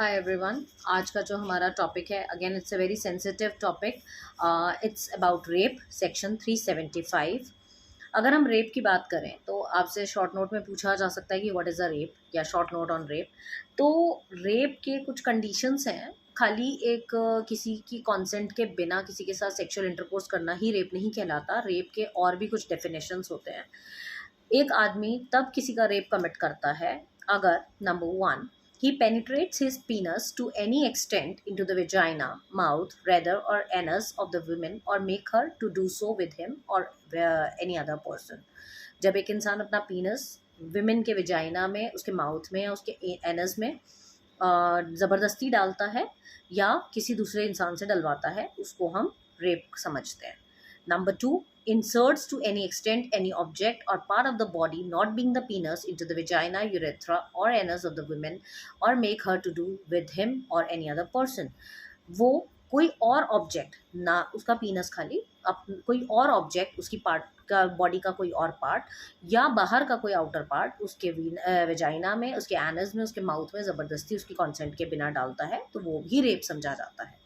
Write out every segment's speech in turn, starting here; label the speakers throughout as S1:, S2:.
S1: Hi everyone. आज का जो हमारा टॉपिक है, again it's a very sensitive topic. It's about rape, section 375। अगर हम रेप की बात करें तो आपसे शॉर्ट नोट में पूछा जा सकता है कि व्हाट इज़ अ रेप, या शॉर्ट नोट ऑन रेप। तो रेप के कुछ कंडीशंस हैं। खाली एक किसी की कॉन्सेंट के बिना किसी के साथ सेक्सुअल इंटरकोर्स करना ही रेप नहीं कहलाता। रेप के और भी कुछ डेफिनेशंस होते हैं। एक आदमी तब किसी का रेप कमिट करता है अगर number one, he penetrates his penis to any extent into the vagina, mouth, rather, or anus of the woman, or make her to do so with him or any other person. जब एक इंसान अपना पीनस women के vagina में, उसके mouth में या उसके एनस में ज़बरदस्ती डालता है या किसी दूसरे इंसान से डलवाता है, उसको हम रेप समझते हैं। Number two, inserts to any extent any object or part of the body not being the penis into the vagina, urethra or anus of the woman, or make her to do with him or any other person. वो कोई और object ना, उसका पीनस खाली कोई और object, उसकी part का, बॉडी का कोई और पार्ट या बाहर का कोई आउटर पार्ट उसके वेजाइना में, उसके एनस में, उसके माउथ में ज़बरदस्ती उसकी कंसेंट के बिना डालता है, तो वो भी रेप समझा जाता है।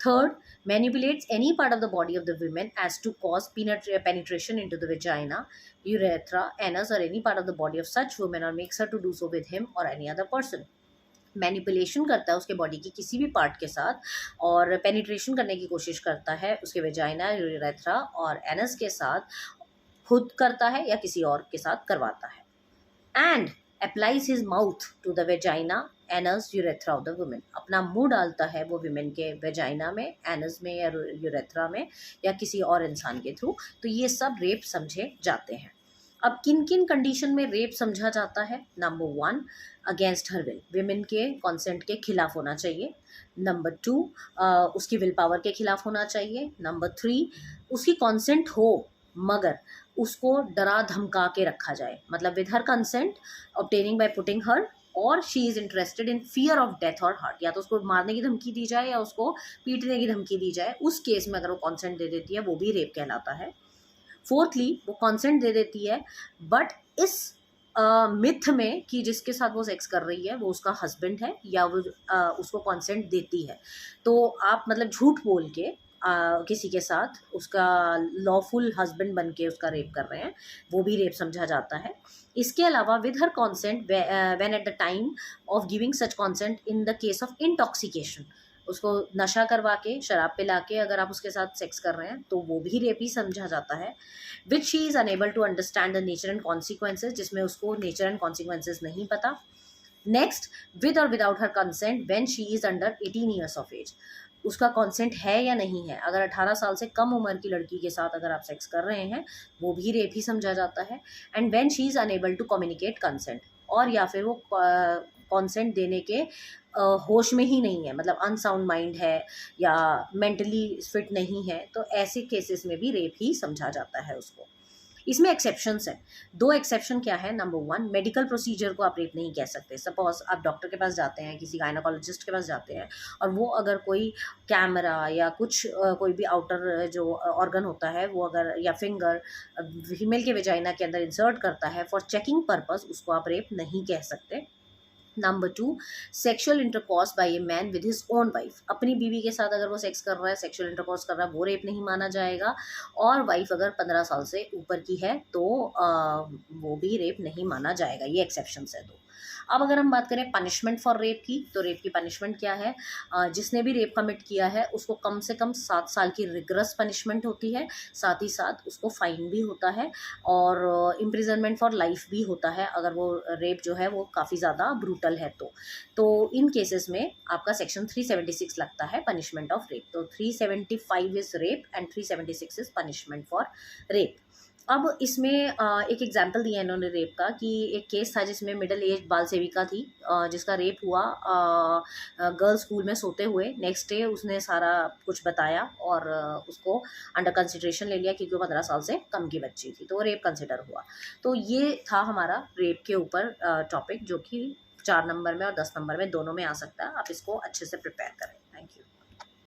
S1: Third, manipulates any part of the body of the woman as to cause penetration into the vagina, urethra, anus, or any part of the body of such woman, or makes her to do so with him or any other person. Manipulation करता है उसके body की किसी भी part के साथ और penetration करने की कोशिश करता है उसके वेजाइना, यूरेथ्रा और एनस के साथ, खुद करता है या किसी और के साथ करवाता है। And applies his mouth to the vagina, anus, urethra of the women. अपना मुंह डालता है वो विमेन के वेजाइना में, एनस में या यूरेथ्रा में या किसी और इंसान के थ्रू। तो ये सब रेप समझे जाते हैं। अब किन किन कंडीशन में रेप समझा जाता है? Number one, against her will, women के कॉन्सेंट के खिलाफ होना चाहिए। नंबर टू, उसकी विल पावर के खिलाफ होना चाहिए। नंबर थ्री, उसकी कॉन्सेंट हो मगर उसको डरा धमका के रखा जाए, मतलब with her consent, obtaining by putting her, और she is interested in fear of death और हर्ट, या तो उसको मारने की धमकी दी जाए या उसको पीटने की धमकी दी जाए। उस केस में अगर वो कॉन्सेंट दे देती है, वो भी रेप कहलाता है। फोर्थली, वो कॉन्सेंट दे देती है बट इस मिथ में कि जिसके साथ वो सेक्स कर रही है वो उसका हस्बैंड है या वो उसको कॉन्सेंट देती है, तो आप मतलब झूठ बोल के किसी के साथ उसका लॉफुल हस्बैंड बन के उसका रेप कर रहे हैं, वो भी रेप समझा जाता है। इसके अलावा with her consent when at the time of giving such consent in the case of intoxication, उसको नशा करवा के, शराब पिला के अगर आप उसके साथ सेक्स कर रहे हैं तो वो भी रेप ही समझा जाता है। Which she is unable to understand the nature and consequences, जिसमें उसको नेचर एंड कॉन्सिक्वेंसेज नहीं पता। नेक्स्ट, विद और without her consent when she is under 18 years of age, उसका कॉन्सेंट है या नहीं है। अगर 18 साल से कम उम्र की लड़की के साथ अगर आप सेक्स कर रहे हैं, वो भी रेप ही समझा जाता है। And when she is unable to communicate consent, और या फिर वो कॉन्सेंट देने के होश में ही नहीं है, मतलब अनसाउंड माइंड है या मेंटली फिट नहीं है, तो ऐसे केसेस में भी रेप ही समझा जाता है उसको। इसमें एक्सेप्शंस हैं। दो एक्सेप्शन क्या है? नंबर वन, मेडिकल प्रोसीजर को आप रेप नहीं कह सकते। सपोज आप डॉक्टर के पास जाते हैं, किसी गायनोकोलॉजिस्ट के पास जाते हैं, और वो अगर कोई कैमरा या कुछ कोई भी आउटर जो ऑर्गन होता है वो अगर, या फिंगर फीमेल के वेजाइना के अंदर इंसर्ट करता है फॉर चेकिंग पर्पस, उसको आप रेप नहीं कह सकते। Number two, sexual intercourse by a man with his own wife, अपनी बीवी के साथ अगर वो सेक्स कर रहा है, सेक्शुअल इंटरकॉर्स कर रहा है, वो रेप नहीं माना जाएगा। और वाइफ अगर 15 साल से ऊपर की है तो वो भी रेप नहीं माना जाएगा। ये एक्सेप्शंस है दो। अब अगर हम बात करें पनिशमेंट फॉर रेप की, तो रेप की पनिशमेंट क्या है? जिसने भी रेप कमिट किया है उसको कम से कम 7 साल की रिगरस पनिशमेंट होती है, साथ ही साथ उसको फाइन भी होता है और इम्प्रिजनमेंट फॉर लाइफ भी होता है अगर वो रेप जो है वो काफ़ी ज़्यादा ब्रूटल है तो इन केसेस में आपका सेक्शन 376 लगता है पनिशमेंट ऑफ रेप। तो 375 is rape and 376 is punishment for rape. अब इसमें एक एग्जाम्पल दिया इन्होंने रेप का, कि एक केस था जिसमें मिडिल एज बाल सेविका थी, जिसका रेप हुआ गर्ल्स स्कूल में सोते हुए। नेक्स्ट डे उसने सारा कुछ बताया और उसको अंडर कंसिडरेशन ले लिया क्योंकि वो 15 साल से कम की बच्ची थी, तो वो रेप कंसिडर हुआ। तो ये था हमारा रेप के ऊपर टॉपिक, जो कि 4 नंबर में और 10 नंबर में दोनों में आ सकता है। आप इसको अच्छे से प्रिपेयर करें।